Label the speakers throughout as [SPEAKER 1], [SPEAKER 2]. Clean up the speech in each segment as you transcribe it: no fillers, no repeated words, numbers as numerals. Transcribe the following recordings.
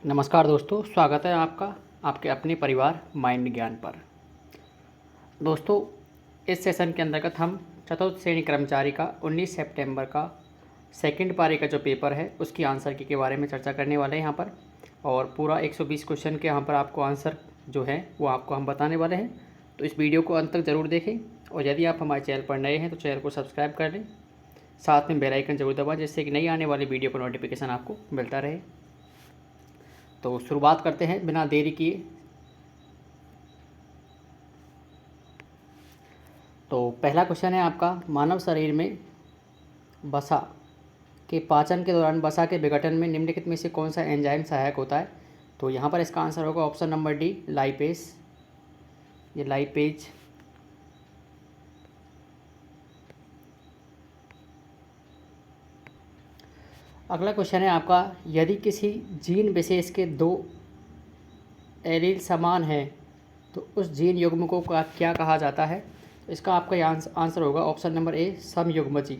[SPEAKER 1] नमस्कार दोस्तों, स्वागत है आपका आपके अपने परिवार माइंड ज्ञान पर। दोस्तों, इस सेशन के अंतर्गत हम चतुर्थ श्रेणी कर्मचारी का 19 सितंबर का सेकंड पारी का जो पेपर है उसकी आंसर की के बारे में चर्चा करने वाले हैं यहाँ पर। और पूरा 120 क्वेश्चन के यहाँ पर आपको आंसर जो है वो आपको हम बताने वाले हैं। तो इस वीडियो को अंत तक ज़रूर देखें और यदि आप हमारे चैनल पर नए हैं तो चैनल को सब्सक्राइब कर लें, साथ में बेल आइकन जरूर दबाएं जिससे कि नई आने वाली वीडियो का नोटिफिकेशन आपको मिलता रहे। तो शुरुआत करते हैं बिना देरी किए। तो पहला क्वेश्चन है आपका, मानव शरीर में वसा के पाचन के दौरान वसा के विघटन में निम्नलिखित में से कौन सा एंजाइम सहायक होता है। तो यहाँ पर इसका आंसर होगा ऑप्शन नंबर डी, लाइपेस। ये लाइपेज। अगला क्वेश्चन है आपका, यदि किसी जीन विशेष के दो एलील समान हैं तो उस जीन युग्म को क्या कहा जाता है। इसका आपका आंसर होगा ऑप्शन नंबर ए, समयुग्मजी।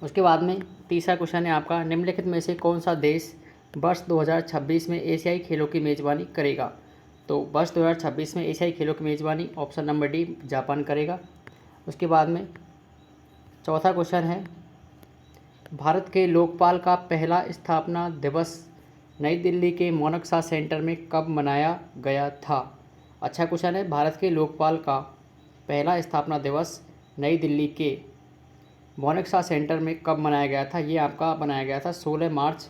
[SPEAKER 1] उसके बाद में तीसरा क्वेश्चन है आपका, निम्नलिखित में से कौन सा देश वर्ष 2026 में एशियाई खेलों की मेज़बानी करेगा। तो वर्ष 2026 में एशियाई खेलों की मेज़बानी ऑप्शन नंबर डी, जापान करेगा। उसके बाद में चौथा क्वेश्चन है, भारत के लोकपाल का पहला स्थापना दिवस नई दिल्ली के मोनाक्सा सेंटर में कब मनाया गया था। अच्छा क्वेश्चन है, भारत के लोकपाल का पहला स्थापना दिवस नई दिल्ली के मोनाक्सा सेंटर में कब मनाया गया था। ये आपका बनाया गया था 16 मार्च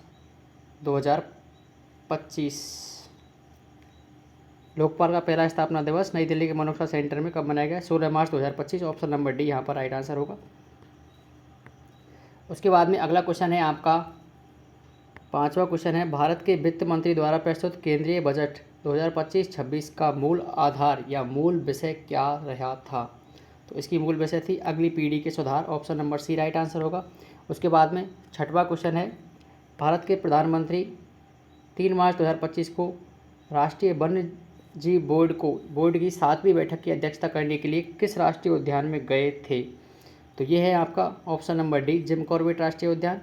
[SPEAKER 1] 2025। लोकपाल का पहला स्थापना दिवस नई दिल्ली के मोनाक्सा सेंटर में कब मनाया गया, 16 मार्च 2025। ऑप्शन नंबर डी यहाँ पर राइट आंसर होगा। उसके बाद में अगला क्वेश्चन है आपका, पांचवा क्वेश्चन है, भारत के वित्त मंत्री द्वारा प्रस्तुत केंद्रीय बजट 2025-26 का मूल आधार या मूल विषय क्या रहा था। तो इसकी मूल विषय थी अगली पीढ़ी के सुधार। Option number C right answer होगा। उसके बाद में छठवां क्वेश्चन है, भारत के प्रधानमंत्री 3 मार्च 2025 को राष्ट्रीय वन्य जीव बोर्ड की 7वीं बैठक की अध्यक्षता करने के लिए किस राष्ट्रीय उद्यान में गए थे। तो ये है आपका option number D, Jim Corbett राष्ट्रीय उद्यान।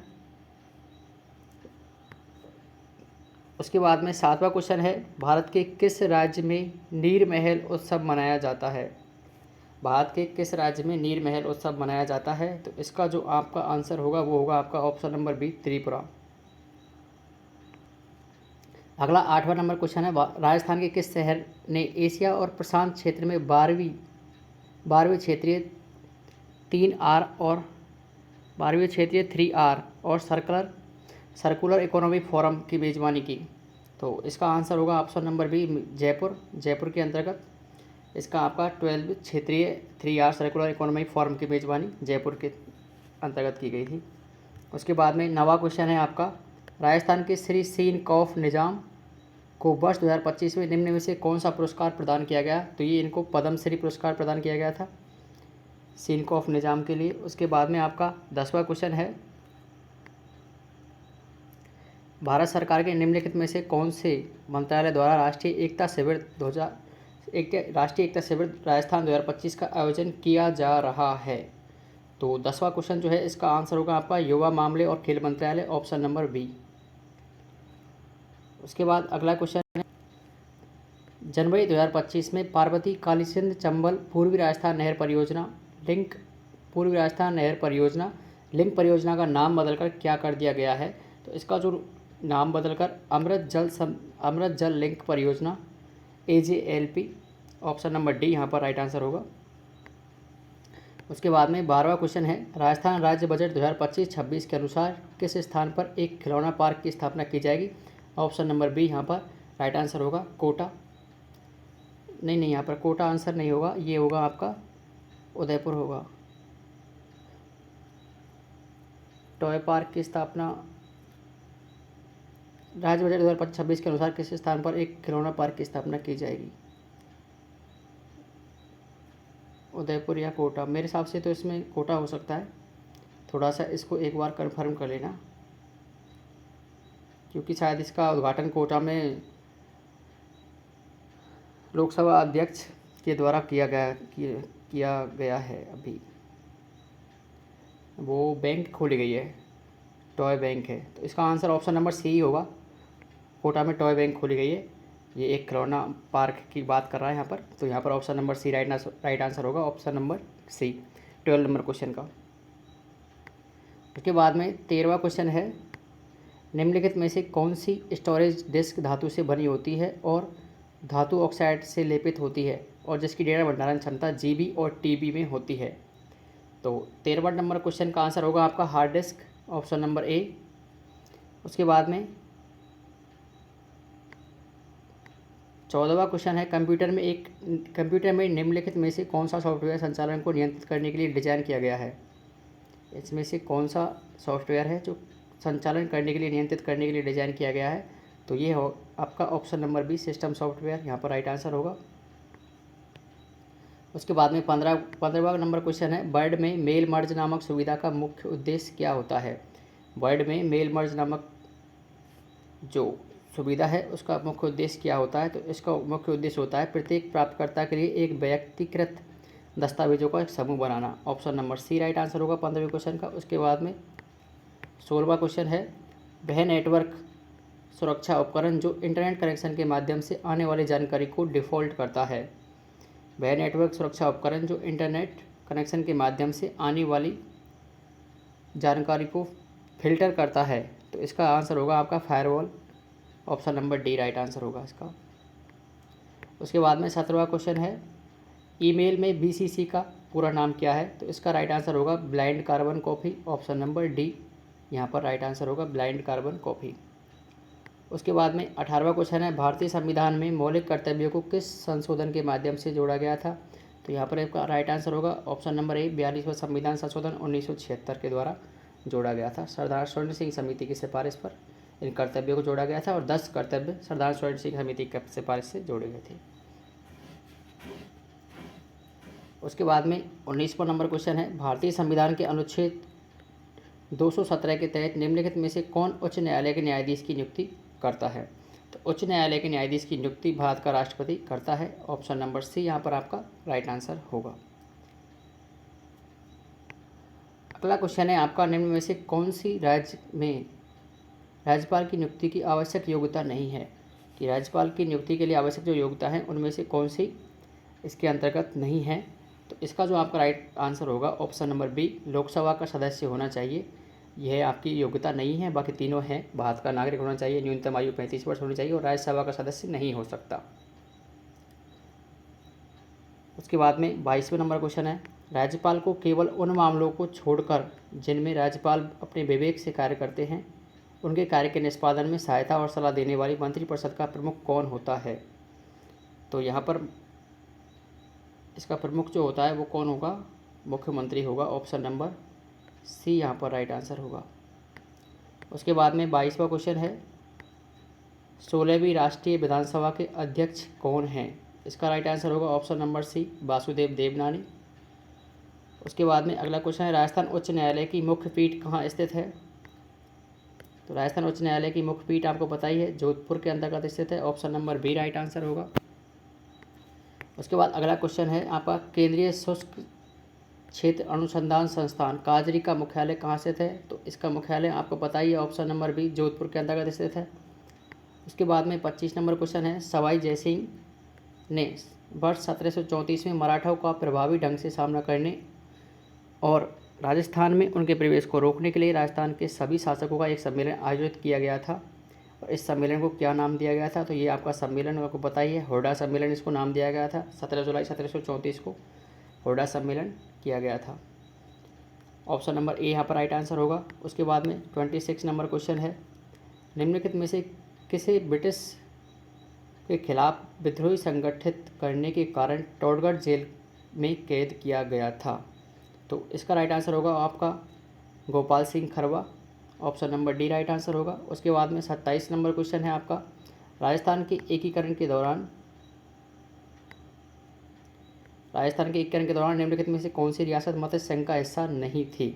[SPEAKER 1] उसके बाद में सातवां क्वेश्चन है, भारत के किस राज्य में नीरमहल उत्सव मनाया जाता है। भारत के किस राज्य में नीरमहल उत्सव मनाया जाता है। तो इसका जो आपका आंसर होगा वो होगा आपका ऑप्शन नंबर बी, त्रिपुरा। अगला 8वां नंबर क्वेश्चन है, राजस्थान के किस शहर ने एशिया और प्रशांत क्षेत्र में 12वीं क्षेत्रीय 3R और 12वीं क्षेत्रीय 3R और सर्कुलर इकोनॉमी फोरम की मेज़बानी की। तो इसका आंसर होगा ऑप्शन नंबर बी, जयपुर के अंतर्गत इसका आपका 12वीं क्षेत्रीय 3R सर्कुलर इकोनॉमी फोरम की मेज़बानी जयपुर के अंतर्गत की गई थी। उसके बाद में 9वां क्वेश्चन है आपका, राजस्थान के श्री सीन कौफ निज़ाम को वर्ष 2025 में निम्न में से कौन सा पुरस्कार प्रदान किया गया। तो ये इनको पद्मश्री पुरस्कार प्रदान किया गया था सीन कौफ निज़ाम के लिए। उसके बाद में आपका 10वां क्वेश्चन है, भारत सरकार के निम्नलिखित में से कौन से मंत्रालय द्वारा राष्ट्रीय एकता शिविर राजस्थान 2025 का आयोजन किया जा रहा है। तो 10वां क्वेश्चन जो है इसका आंसर होगा आपका युवा मामले और खेल मंत्रालय, ऑप्शन नंबर बी। उसके बाद अगला क्वेश्चन है, जनवरी 2025 में पार्वती कालीसिंध चंबल पूर्वी राजस्थान नहर परियोजना का नाम बदलकर क्या कर दिया गया है। तो इसका जो नाम बदलकर अमृत जल लिंक परियोजना AJLP, ऑप्शन नंबर डी यहाँ पर राइट आंसर होगा। उसके बाद में 12वां क्वेश्चन है, राजस्थान राज्य बजट 2025-26 के अनुसार किस स्थान पर एक खिलौना पार्क की स्थापना की जाएगी। ऑप्शन नंबर बी यहाँ पर राइट आंसर होगा, कोटा। नहीं, यहाँ पर कोटा आंसर नहीं होगा, ये होगा आपका उदयपुर होगा। टॉय पार्क की स्थापना राज्य बजट 2025-26 के अनुसार किस स्थान पर एक खिलौना पार्क की स्थापना की जाएगी, उदयपुर या कोटा। मेरे हिसाब से तो इसमें कोटा हो सकता है, थोड़ा सा इसको एक बार कंफर्म कर लेना, क्योंकि शायद इसका उद्घाटन कोटा में लोकसभा अध्यक्ष के द्वारा किया गया है। अभी वो बैंक खोली गई है, टॉय बैंक है। तो इसका आंसर ऑप्शन नंबर सी होगा, कोटा में टॉय बैंक खोली गई है। ये एक खिलौना पार्क की बात कर रहा है यहाँ पर। तो यहाँ पर option number C right answer होगा, option number C 12 number question का। उसके बाद में 13वां क्वेश्चन है, निम्नलिखित में से कौन सी स्टोरेज डिस्क धातु से बनी होती है और धातु ऑक्साइड से लेपित होती है और जिसकी डेटा भंडारण क्षमता जीबी और टीबी में होती है। तो 13वां नंबर क्वेश्चन का आंसर होगा आपका हार्ड डिस्क, ऑप्शन नंबर ए। उसके बाद में 14वां क्वेश्चन है, कंप्यूटर में निम्नलिखित में से कौन सा सॉफ्टवेयर संचालन को नियंत्रित करने के लिए डिजाइन किया गया है। इसमें से कौन सा सॉफ्टवेयर है जो संचालन करने के लिए, नियंत्रित करने के लिए डिजाइन किया गया है। तो ये हो आपका option number B system software, यहाँ पर राइट आंसर होगा। उसके बाद में 15वां नंबर क्वेश्चन है, वर्ड में मेल मर्ज नामक सुविधा का मुख्य उद्देश्य क्या होता है। वर्ड में मेल मर्ज नामक जो सुविधा है उसका मुख्य उद्देश्य क्या होता है। तो इसका मुख्य उद्देश्य होता है प्रत्येक प्राप्तकर्ता के लिए एक व्यक्तिगत दस्तावेजों का एक समूह बनाना, option number C right answer होगा 15वें क्वेश्चन का। उसके बाद में 16वां क्वेश्चन है, वह नेटवर्क सुरक्षा उपकरण जो इंटरनेट कनेक्शन के माध्यम से आने वाली जानकारी को डिफ़ॉल्ट करता है। वह नेटवर्क सुरक्षा उपकरण जो इंटरनेट कनेक्शन के माध्यम से आने वाली जानकारी को फिल्टर करता है। तो इसका आंसर होगा आपका firewall, option number D right answer होगा इसका। उसके बाद में 17वां क्वेश्चन है, ईमेल में बीसीसी का पूरा नाम क्या है। तो इसका राइट आंसर होगा blind carbon copy, option number D यहाँ पर राइट आंसर होगा ब्लाइंड कार्बन कॉपी। उसके बाद में 18वां क्वेश्चन है, भारतीय संविधान में मौलिक कर्तव्यों को किस संशोधन के माध्यम से जोड़ा गया था। तो यहाँ पर आपका राइट आंसर होगा ऑप्शन नंबर ए 42वां संविधान संशोधन 1976 के द्वारा जोड़ा गया था। सरदार स्वर्ण सिंह समिति की सिफारिश पर इन कर्तव्यों को जोड़ा गया था और 10 कर्तव्य सरदार स्वर्ण सिंह समिति की सिफारिश से जोड़े गए थे। उसके बाद में 19वां नंबर क्वेश्चन है, भारतीय संविधान के अनुच्छेद 217 के तहत निम्नलिखित में से कौन उच्च न्यायालय के न्यायाधीश की नियुक्ति करता है। तो उच्च न्यायालय के न्यायाधीश की नियुक्ति भारत का राष्ट्रपति करता है, ऑप्शन नंबर सी यहाँ पर आपका राइट आंसर होगा। अगला क्वेश्चन है आपका, निम्न में से कौन सी राज्य में राज्यपाल की नियुक्ति की आवश्यक योग्यता नहीं है। कि राज्यपाल की नियुक्ति के लिए आवश्यक जो योग्यता है उनमें से कौन सी इसके अंतर्गत नहीं है। तो इसका जो आपका राइट आंसर होगा ऑप्शन नंबर बी लोकसभा का सदस्य होना चाहिए, यह आपकी योग्यता नहीं है। बाकी तीनों हैं, भारत का नागरिक होना चाहिए, न्यूनतम आयु 35 वर्ष होनी चाहिए और राज्यसभा का सदस्य नहीं हो सकता। उसके बाद में 22वें नंबर क्वेश्चन है, राज्यपाल को केवल उन मामलों को छोड़कर जिनमें राज्यपाल अपने विवेक से कार्य करते हैं उनके कार्य के निष्पादन में सहायता और सलाह देने वाली मंत्रिपरिषद का प्रमुख कौन होता है। तो यहाँ पर इसका प्रमुख जो होता है वो कौन होगा, मुख्यमंत्री होगा, ऑप्शन नंबर सी यहाँ पर राइट आंसर होगा। उसके बाद में 22वां क्वेश्चन है, 16वीं राष्ट्रीय विधानसभा के अध्यक्ष कौन हैं। इसका राइट आंसर होगा option number C Vasudev Devnani. उसके बाद में अगला क्वेश्चन है, राजस्थान उच्च न्यायालय की मुख्य पीठ कहाँ स्थित है। तो राजस्थान उच्च न्यायालय की मुख्य पीठ आपको पता ही है, जोधपुर के अंतर्गत स्थित है, option number B right answer होगा। उसके बाद अगला क्वेश्चन है आपका, केंद्रीय शुष्क क्षेत्र अनुसंधान संस्थान काजरी का मुख्यालय कहाँ स्थित है। तो इसका मुख्यालय आपको पता ही है, ऑप्शन नंबर बी जोधपुर के अंतर्गत स्थित है। उसके बाद में 25 नंबर क्वेश्चन है, सवाई जयसिंह ने वर्ष 1734 में मराठाओं का प्रभावी ढंग से सामना करने और राजस्थान में उनके प्रवेश को रोकने के लिए राजस्थान के सभी शासकों का एक सम्मेलन आयोजित किया गया था और इस सम्मेलन को क्या नाम दिया गया था। तो ये आपका सम्मेलन आपको पता ही है, हुड्डा सम्मेलन इसको नाम दिया गया था। 17 जुलाई 1734 को हुड्डा सम्मेलन किया गया था, ऑप्शन नंबर ए यहाँ पर राइट आंसर होगा। उसके बाद में 26 नंबर क्वेश्चन है, निम्नलिखित में से किसे ब्रिटिश के खिलाफ विद्रोही संगठित करने के कारण टोडगढ़ जेल में कैद किया गया था। तो इसका राइट आंसर होगा आपका Gopal Singh Kharwa, option number D right answer होगा। उसके बाद में 27 नंबर क्वेश्चन है आपका, राजस्थान के एकीकरण के दौरान निम्नलिखित में से कौन सी रियासत मत्स्य संघ का हिस्सा नहीं थी।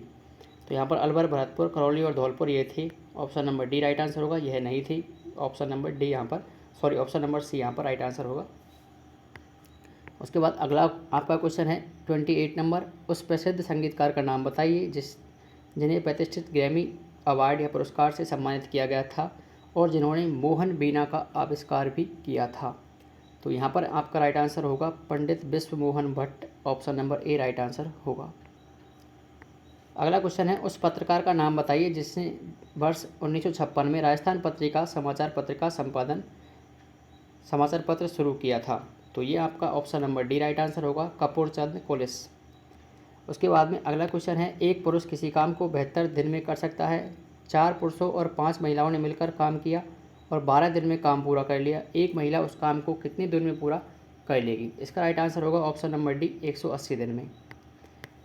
[SPEAKER 1] तो यहाँ पर अलवर, भरतपुर, करौली और धौलपुर ये थी, option number D right answer होगा। यह नहीं थी, ऑप्शन नंबर डी यहाँ पर ऑप्शन नंबर सी यहाँ पर राइट आंसर होगा। उसके बाद अगला आपका क्वेश्चन है 28 नंबर, उस प्रसिद्ध संगीतकार का नाम बताइए जिन्हें प्रतिष्ठित ग्रैमी अवार्ड या पुरस्कार से सम्मानित किया गया था और जिन्होंने मोहन वीणा का आविष्कार भी किया था। तो यहाँ पर आपका राइट आंसर होगा पंडित विश्व मोहन भट्ट, ऑप्शन नंबर ए राइट आंसर होगा। अगला क्वेश्चन है, उस पत्रकार का नाम बताइए जिसने वर्ष 1956 में राजस्थान पत्रिका समाचार पत्र का संपादन समाचार पत्र शुरू किया था। तो ये आपका option number D right answer होगा, कपूर चंद कोलिस। उसके बाद में अगला क्वेश्चन है, एक पुरुष किसी काम को 72 दिन में कर सकता है। 4 पुरुषों और 5 महिलाओं ने मिलकर काम किया और 12 दिन में काम पूरा कर लिया। एक महिला उस काम को कितने दिन में पूरा कर लेगी? इसका राइट आंसर होगा ऑप्शन नंबर डी 180 दिन में।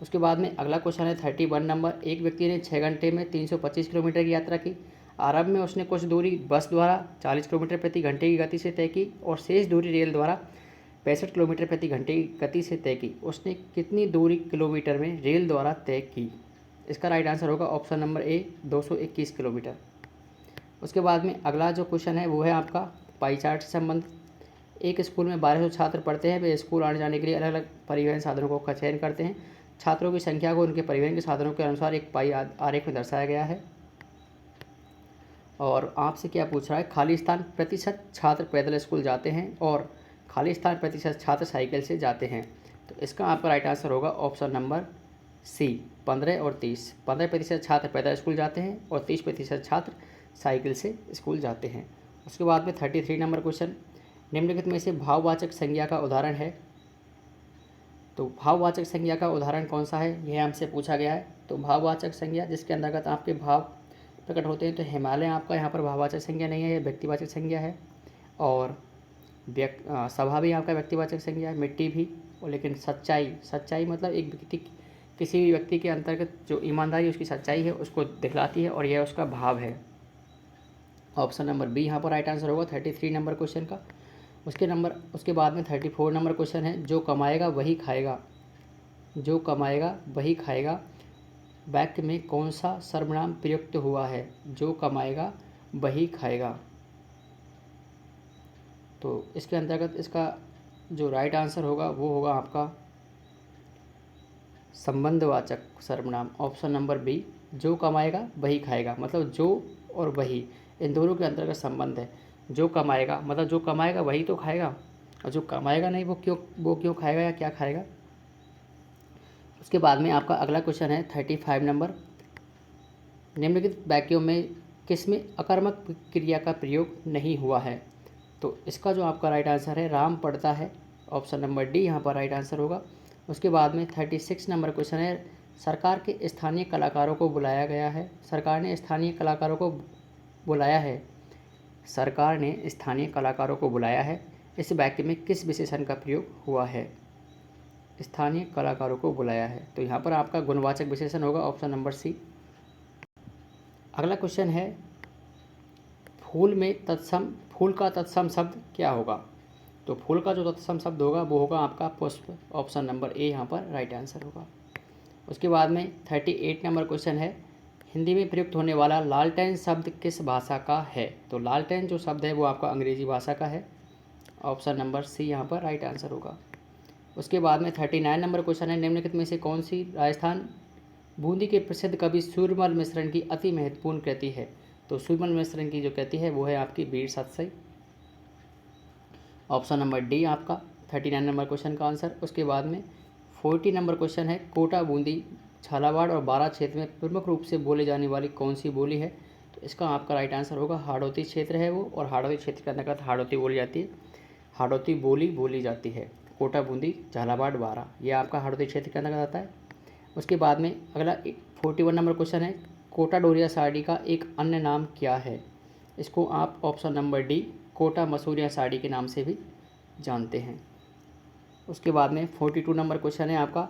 [SPEAKER 1] उसके बाद में अगला क्वेश्चन है 31 नंबर, एक व्यक्ति ने 6 घंटे में 325 किलोमीटर की यात्रा की। आरंभ में उसने कुछ दूरी बस द्वारा 40 किलोमीटर प्रति घंटे की गति से तय की और शेष दूरी रेल द्वारा 65 किलोमीटर प्रति घंटे की गति से तय की। उसने कितनी दूरी किलोमीटर में रेल द्वारा तय की? इसका राइट आंसर होगा ऑप्शन नंबर ए 221 किलोमीटर। उसके बाद में अगला जो क्वेश्चन है वो है आपका पाई चार्ट से संबंधित। एक स्कूल में 1200 छात्र पढ़ते हैं। वे स्कूल आने जाने के लिए अलग अलग परिवहन साधनों का चयन करते हैं। छात्रों की संख्या को उनके परिवहन के साधनों के अनुसार एक पाई आरेख में दर्शाया गया है। और आपसे क्या पूछ रहा है, खाली स्थान प्रतिशत छात्र पैदल स्कूल जाते हैं और खाली स्थान प्रतिशत छात्र साइकिल से जाते हैं। तो इसका आपका राइट आंसर होगा ऑप्शन नंबर सी 15 और 30। 15% छात्र पैदल स्कूल जाते हैं और 30% छात्र साइकिल से स्कूल जाते हैं। उसके बाद में 33 नंबर क्वेश्चन, निम्नलिखित में से भाववाचक संज्ञा का उदाहरण है। तो भाववाचक संज्ञा का उदाहरण कौन सा है, यह हमसे पूछा गया है। तो भाववाचक संज्ञा जिसके अंतर्गत आपके भाव प्रकट होते हैं। तो हिमालय आपका यहाँ पर भाववाचक संज्ञा नहीं है, यह व्यक्तिवाचक संज्ञा है। और सभा भी आपका व्यक्तिवाचक संज्ञा है, मिट्टी भी। और लेकिन सच्चाई मतलब एक व्यक्ति, किसी भी व्यक्ति के अंतर्गत जो ईमानदारी उसकी सच्चाई है उसको दिखलाती है और यह उसका भाव है। ऑप्शन नंबर बी यहाँ पर राइट आंसर होगा 33 नंबर क्वेश्चन का। उसके बाद में 34 नंबर क्वेश्चन है, जो कमाएगा वही खाएगा। जो कमाएगा वही खाएगा वाक्य में कौन सा सर्वनाम प्रयुक्त हुआ है? जो कमाएगा वही खाएगा। तो इसके अंतर्गत इसका जो राइट आंसर होगा वो होगा आपका संबंधवाचक सर्वनाम, ऑप्शन नंबर बी। जो कमाएगा वही खाएगा मतलब जो और वही इन दोनों के अंतर्गत संबंध है। जो कमाएगा मतलब जो कमाएगा वही तो खाएगा, और जो कमाएगा नहीं वो क्यों खाएगा या क्या खाएगा? उसके बाद में आपका अगला क्वेश्चन है 35 नंबर, निम्नलिखित वाक्यों में किसमें अकर्मक क्रिया का प्रयोग नहीं हुआ है? तो इसका जो आपका राइट आंसर है राम पढ़ता है, ऑप्शन नंबर डी यहाँ पर राइट आंसर होगा। उसके बाद में 36 नंबर क्वेश्चन है, सरकार के स्थानीय कलाकारों को बुलाया गया है। सरकार ने स्थानीय कलाकारों को बुलाया है। सरकार ने स्थानीय कलाकारों को बुलाया है। इस वाक्य में किस विशेषण का प्रयोग हुआ है? स्थानीय कलाकारों को बुलाया है, तो यहाँ पर आपका गुणवाचक विशेषण होगा, ऑप्शन नंबर सी। अगला क्वेश्चन है, फूल का तत्सम शब्द क्या होगा? तो फूल का जो तत्सम शब्द होगा वो होगा आपका पुष्प, ऑप्शन नंबर ए यहाँ पर राइट आंसर होगा। उसके बाद में 38 नंबर क्वेश्चन है, हिंदी में प्रयुक्त होने वाला लालटेन शब्द किस भाषा का है? तो लालटेन जो शब्द है वो आपका अंग्रेजी भाषा का है, ऑप्शन नंबर सी यहाँ पर राइट आंसर होगा। उसके बाद में 39 नंबर क्वेश्चन है, निम्नलिखित में से कौन सी राजस्थान बूंदी के प्रसिद्ध कवि सूरमल मिश्रण की अति महत्वपूर्ण कृति है? तो सूरमल मिश्रण की जो कृति है वो है आपकी वीर सतसई, ऑप्शन नंबर डी आपका 39 नंबर क्वेश्चन का आंसर। उसके बाद में 40 नंबर क्वेश्चन है, कोटा, बूंदी, झालावाड़ और बारां क्षेत्र में प्रमुख रूप से बोले जाने वाली कौन सी बोली है? तो इसका आपका राइट आंसर होगा हाड़ौती क्षेत्र है वो, और हाड़ौती क्षेत्र के अंतर्गत हाड़ौती बोली जाती है, हाड़ौती बोली बोली जाती है। कोटा, बूंदी, झालावाड़, बारां ये आपका हाड़ौती क्षेत्र के अंतर्गत आता है। उसके बाद में अगला 41 नंबर क्वेश्चन है, कोटा डोरिया साड़ी का एक अन्य नाम क्या है? इसको आप option number D Kota Masuria sari के नाम से भी जानते हैं। उसके बाद में 42 नंबर क्वेश्चन है आपका,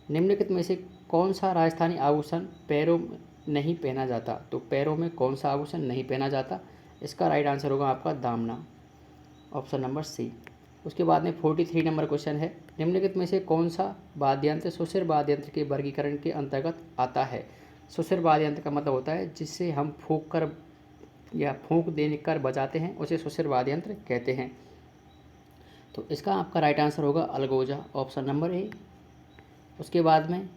[SPEAKER 1] निम्नलिखित में से कौन सा राजस्थानी आभूषण पैरों में नहीं पहना जाता? तो पैरों में कौन सा आभूषण नहीं पहना जाता? इसका राइट आंसर होगा आपका दामना, ऑप्शन नंबर सी। उसके बाद में 43 नंबर क्वेश्चन है, निम्नलिखित में से कौन सा वाद्यंत्र सुशिर वाद्यंत्र के वर्गीकरण के अंतर्गत आता है? सुशिर वाद्यंत्र का मतलब होता है जिससे हम फूंक कर या फूंक देकर बजाते हैं, उसे सुशिर वाद्यंत्र कहते हैं। तो इसका आपका राइट आंसर होगा अलगोजा, ऑप्शन नंबर ए। उसके बाद में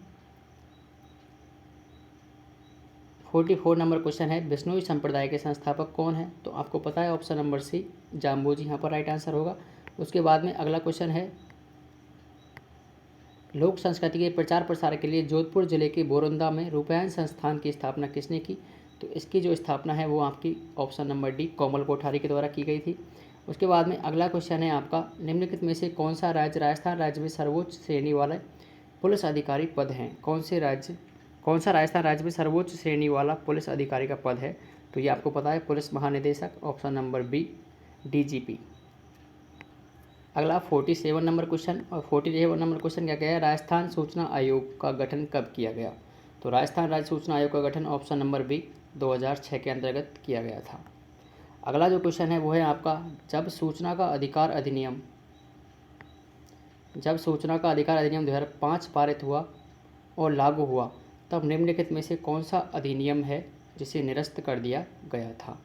[SPEAKER 1] 44 नंबर क्वेश्चन है, बिश्नोई संप्रदाय के संस्थापक कौन है? तो आपको पता है ऑप्शन नंबर सी जाम्बोजी यहाँ पर राइट आंसर होगा। उसके बाद में अगला क्वेश्चन है, लोक संस्कृति के प्रचार प्रसार के लिए जोधपुर जिले के बोरंदा में रूपायन संस्थान की स्थापना किसने की? तो इसकी जो स्थापना है वो आपकी ऑप्शन नंबर डी कोमल कोठारी के द्वारा की गई थी। उसके बाद में अगला क्वेश्चन है आपका, निम्नलिखित में से कौन सा राज्य राजस्थान राज्य में सर्वोच्च श्रेणी वाले पुलिस अधिकारी पद हैं? कौन सा राजस्थान राज्य में सर्वोच्च श्रेणी वाला पुलिस अधिकारी का पद है? तो ये आपको पता है पुलिस महानिदेशक, ऑप्शन नंबर बी डीजीपी। अगला 47 नंबर क्वेश्चन, और 47 नंबर क्वेश्चन क्या है, राजस्थान सूचना आयोग का गठन कब किया गया? तो राजस्थान राज्य सूचना आयोग का गठन ऑप्शन नंबर बी 2006 के अंतर्गत किया गया था। अगला जो क्वेश्चन है वो है आपका, जब सूचना का अधिकार अधिनियम 2005 पारित हुआ और लागू हुआ, तब निम्नलिखित में से कौन सा अधिनियम है जिसे निरस्त कर दिया गया था?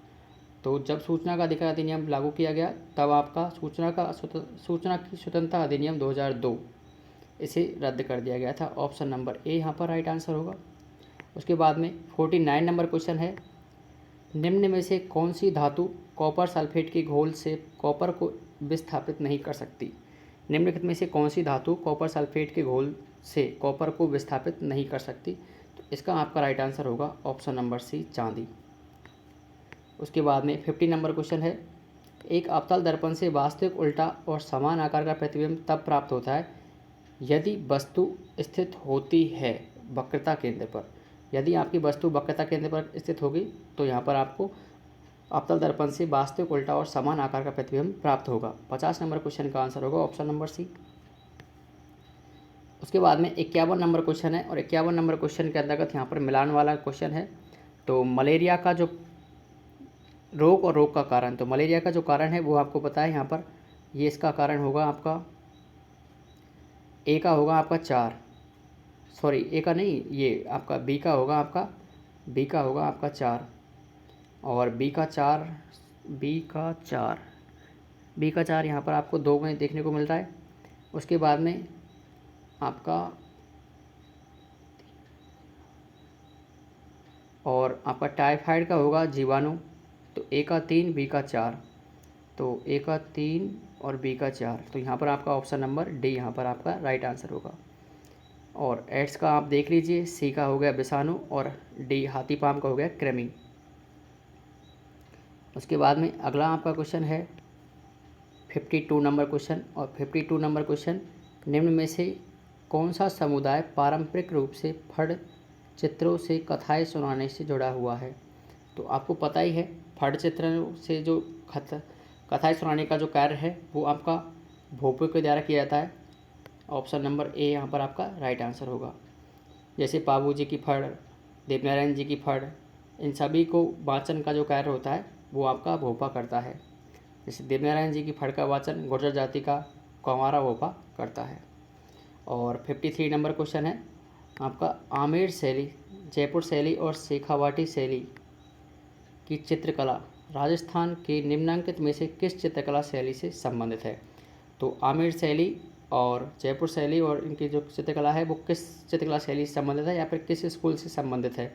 [SPEAKER 1] तो जब सूचना का अधिकार अधिनियम लागू किया गया तब आपका सूचना की स्वतंत्रता अधिनियम 2002 इसे रद्द कर दिया गया था। ऑप्शन नंबर ए यहाँ पर राइट आंसर होगा। उसके बाद में 49 नंबर क्वेश्चन है, निम्न में से कौन सी धातु कॉपर सल्फेट के घोल से कॉपर को विस्थापित नहीं कर सकती? निम्नलिखित में से कौन सी धातु कॉपर सल्फेट के घोल से कॉपर को विस्थापित नहीं कर सकती? तो इसका आपका राइट आंसर होगा ऑप्शन नंबर सी चांदी। उसके बाद में 50 नंबर क्वेश्चन है, एक अवतल दर्पण से वास्तविक उल्टा और समान आकार का प्रतिबिंब तब प्राप्त होता है यदि वस्तु स्थित होती है वक्रता केंद्र पर। यदि आपकी वस्तु वक्रता केंद्र पर स्थित होगी तो यहाँ पर आपको अवतल दर्पण से वास्तविक उल्टा और समान आकार का प्रतिबिंब प्राप्त होगा। 50 नंबर क्वेश्चन का आंसर होगा ऑप्शन नंबर सी। उसके बाद में 51 नंबर क्वेश्चन है, और 51 नंबर क्वेश्चन के अंतर्गत यहाँ पर मिलान वाला क्वेश्चन है। तो मलेरिया का जो रोग और रोग का कारण, तो मलेरिया का जो कारण है वो आपको पता है यहाँ पर, ये इसका कारण होगा आपका ए का होगा आपका 4, सॉरी ए का नहीं, ये आपका बी का होगा आपका 4, और बी का 4 यहाँ पर आपको 2 में देखने को मिल रहा है। उसके बाद में आपका और आपका टाइफाइड का होगा जीवाणु, तो ए का 3 बी का 4, तो ए का 3 और बी का 4, तो यहाँ पर आपका ऑप्शन नंबर डी यहाँ पर आपका राइट आंसर होगा। और एड्स का आप देख लीजिए, सी का हो गया विषाणु और डी हाथी पाम का हो गया कृमि। उसके बाद में अगला आपका क्वेश्चन है 52 नंबर क्वेश्चन, और 52 नंबर क्वेश्चन, निम्न में से कौन सा समुदाय पारंपरिक रूप से फड़ चित्रों से कथाएं सुनाने से जुड़ा हुआ है? तो आपको पता ही है फड़ चित्रों से जो कथाएं सुनाने का जो कार्य है वो आपका भोपे के द्वारा किया जाता है। ऑप्शन नंबर ए यहाँ पर आपका राइट आंसर होगा। जैसे पाबू जी की फड़, देवनारायण जी की फड़, इन सभी को वाचन का जो कार्य होता है वो आपका भोपा करता है। जैसे देवनारायण जी की फड़ का वाचन गुर्जर जाति का कंवारा भोपा करता है। और 53 नंबर क्वेश्चन है आपका, आमेर शैली, जयपुर शैली और शेखावाटी शैली की चित्रकला राजस्थान के निम्नांकित में से किस चित्रकला शैली से संबंधित है? तो आमेर शैली और जयपुर शैली और इनकी जो चित्रकला है वो किस चित्रकला शैली से संबंधित है या फिर किस स्कूल से संबंधित है?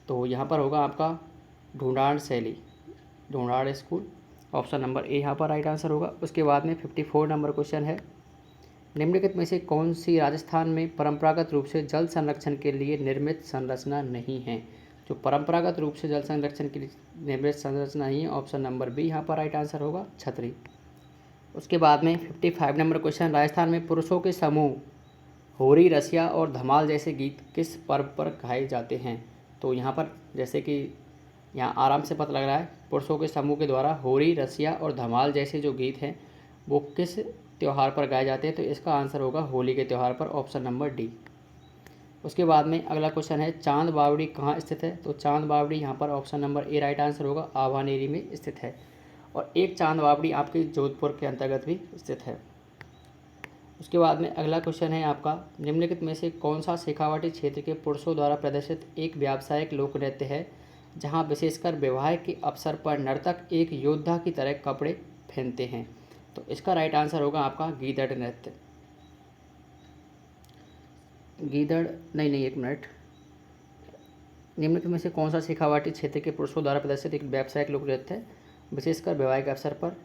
[SPEAKER 1] तो यहाँ पर होगा आपका ढूंढाड़ शैली, Dhundhar school. Option number A यहाँ पर राइट आंसर होगा। उसके बाद में 54 नंबर क्वेश्चन है, निम्नलिखित में से कौन सी राजस्थान में परंपरागत रूप से जल संरक्षण के लिए निर्मित संरचना नहीं है? जो परंपरागत रूप से जल संरक्षण के लिए निर्मित संरचना नहीं है, ऑप्शन नंबर बी यहाँ पर राइट आंसर होगा छतरी। उसके बाद में 55 नंबर क्वेश्चन, राजस्थान में पुरुषों के समूह होरी, रसिया और धमाल जैसे गीत किस पर्व पर गाए जाते हैं? तो यहाँ पर जैसे कि यहाँ आराम से पता लग रहा है, पुरुषों के समूह के द्वारा होरी, रसिया और धमाल जैसे जो गीत हैं वो किस त्यौहार पर गाए जाते हैं? तो इसका आंसर होगा होली के त्यौहार पर, ऑप्शन नंबर डी। उसके बाद में अगला क्वेश्चन है, चांद बावड़ी कहाँ स्थित है? तो चांद बावड़ी यहाँ पर ऑप्शन नंबर ए राइट आंसर होगा, आभानेरी में स्थित है। और एक चांद बावड़ी आपके जोधपुर के अंतर्गत भी स्थित है। उसके बाद में अगला क्वेश्चन है आपका, निम्नलिखित में से कौन सा शेखावाटी क्षेत्र के पुरुषों द्वारा प्रदर्शित एक व्यावसायिक लोक नृत्य है जहाँ विशेषकर विवाह के अवसर पर नर्तक एक योद्धा की तरह कपड़े पहनते हैं? तो इसका राइट आंसर होगा आपका गीदड़ नृत्य। गीदड़ नहीं, एक मिनट, निम्नलिखित में से कौन सा शेखावाटी क्षेत्र के पुरुषों द्वारा प्रदर्शित एक व्यावसायिक लोक नृत्य है, विशेषकर वैवाहिक अवसर पर?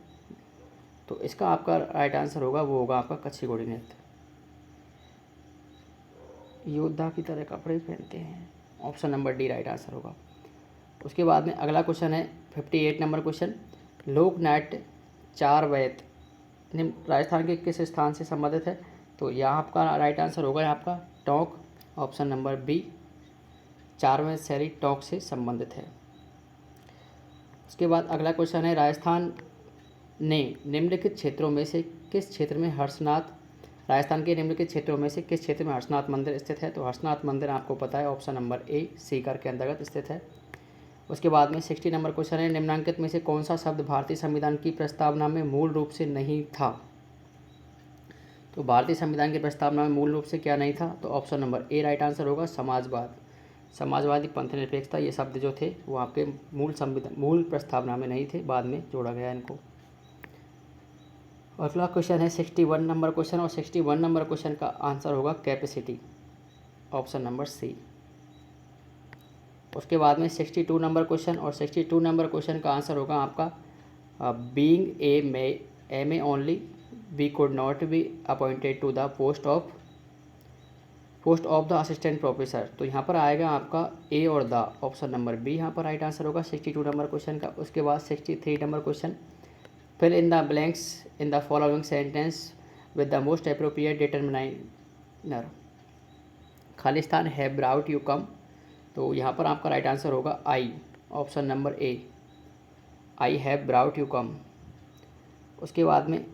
[SPEAKER 1] तो इसका आपका राइट आंसर होगा, वो होगा आपका कच्छी घोड़ी नृत्य। योद्धा की तरह कपड़े पहनते हैं, option number D right answer होगा। उसके बाद में अगला क्वेश्चन है 58 नंबर क्वेश्चन। लोक नाट्य चार वैत राजस्थान के किस स्थान से संबंधित है? तो यहाँ आपका राइट आंसर होगा आपका टोंक, ऑप्शन नंबर बी, चारवें शैली टोंक से संबंधित है। उसके बाद अगला क्वेश्चन है राजस्थान ने निम्नलिखित क्षेत्रों में से किस क्षेत्र में हर्षनाथ राजस्थान के निम्नलिखित क्षेत्रों में से किस क्षेत्र में हर्षनाथ मंदिर स्थित है? तो हर्षनाथ मंदिर आपको पता है, ऑप्शन नंबर ए सीकर के अंतर्गत स्थित है। उसके बाद में 60 नंबर क्वेश्चन है निम्नांकित में से कौन सा शब्द भारतीय संविधान की प्रस्तावना में मूल रूप से नहीं था? तो भारतीय संविधान की प्रस्तावना में मूल रूप से क्या नहीं था? तो ऑप्शन नंबर ए राइट आंसर होगा समाजवाद, समाजवादी पंथ निरपेक्षता। ये शब्द जो थे वो आपके मूल प्रस्तावना में नहीं थे, बाद में जोड़ा गया इनको। अगला क्वेश्चन है 61 नंबर क्वेश्चन, और 61 नंबर क्वेश्चन का आंसर होगा कैपेसिटी, ऑप्शन नंबर सी। उसके बाद में 62 नंबर क्वेश्चन, और 62 नंबर क्वेश्चन का आंसर होगा आपका being M A only we could not be appointed to the post of the assistant professor. तो यहाँ पर आएगा आपका ए और द, ऑप्शन नंबर बी यहाँ पर राइट आंसर होगा 62 नंबर क्वेश्चन का। उसके बाद 63 number question, fill in the blanks in the following sentence with the most appropriate determiner. Khalistan have brought you come, तो यहाँ पर आपका राइट आंसर होगा I, option number A, I have brought you come. उसके बाद में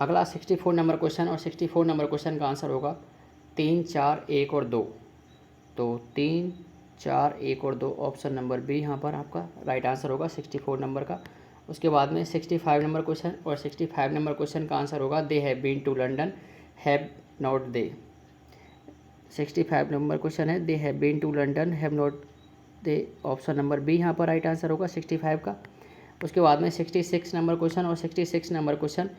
[SPEAKER 1] अगला 64 नंबर क्वेश्चन, और 64 नंबर क्वेश्चन का आंसर होगा 3, 4, 1 और 2। तो 3, 4, 1 और 2, ऑप्शन नंबर बी यहाँ पर आपका राइट आंसर होगा 64 नंबर का। उसके बाद में 65 नंबर क्वेश्चन, और 65 नंबर क्वेश्चन का आंसर होगा they have been to London, have not they. 65 number question है they have been to London, have not they, option number B यहाँ पर राइट आंसर होगा 65 का। उसके बाद में 66 नंबर क्वेश्चन, और 66 नंबर क्वेश्चन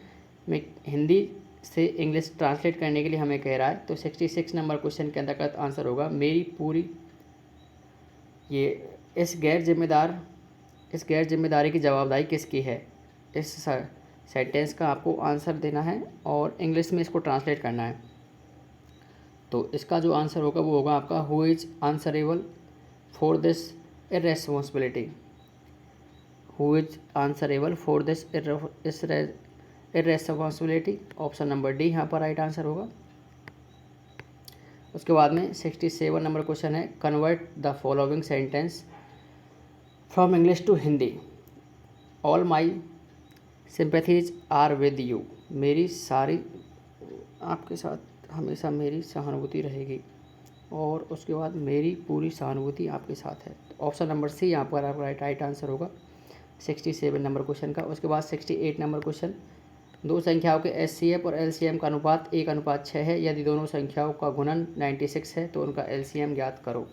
[SPEAKER 1] में हिंदी से इंग्लिश ट्रांसलेट करने के लिए हमें कह रहा है। तो 66 नंबर क्वेश्चन के अंतर्गत आंसर होगा मेरी पूरी, ये इस गैर जिम्मेदारी की जवाबदारी किसकी है? इस सेंटेंस का आपको आंसर देना है और इंग्लिश में इसको ट्रांसलेट करना है। तो इसका जो आंसर होगा वो होगा आपका who is answerable for this irresponsibility, who is answerable for this irresponsibility, option number D यहाँ पर राइट आंसर होगा। उसके बाद में 67 नंबर क्वेश्चन है convert the following sentence from English to Hindi. All my sympathies are with you, मेरी सारी आपके साथ हमेशा मेरी सहानुभूति रहेगी, और उसके बाद मेरी पूरी सहानुभूति आपके साथ है। ऑप्शन नंबर सी यहाँ पर आपका राइट आंसर होगा 67 नंबर क्वेश्चन का। उसके बाद 68 नंबर क्वेश्चन, दो संख्याओं के एचसीएफ और एलसीएम का अनुपात 1:6 है, यदि दोनों संख्याओं का गुणन 96 है तो उनका एलसीएम ज्ञात करो।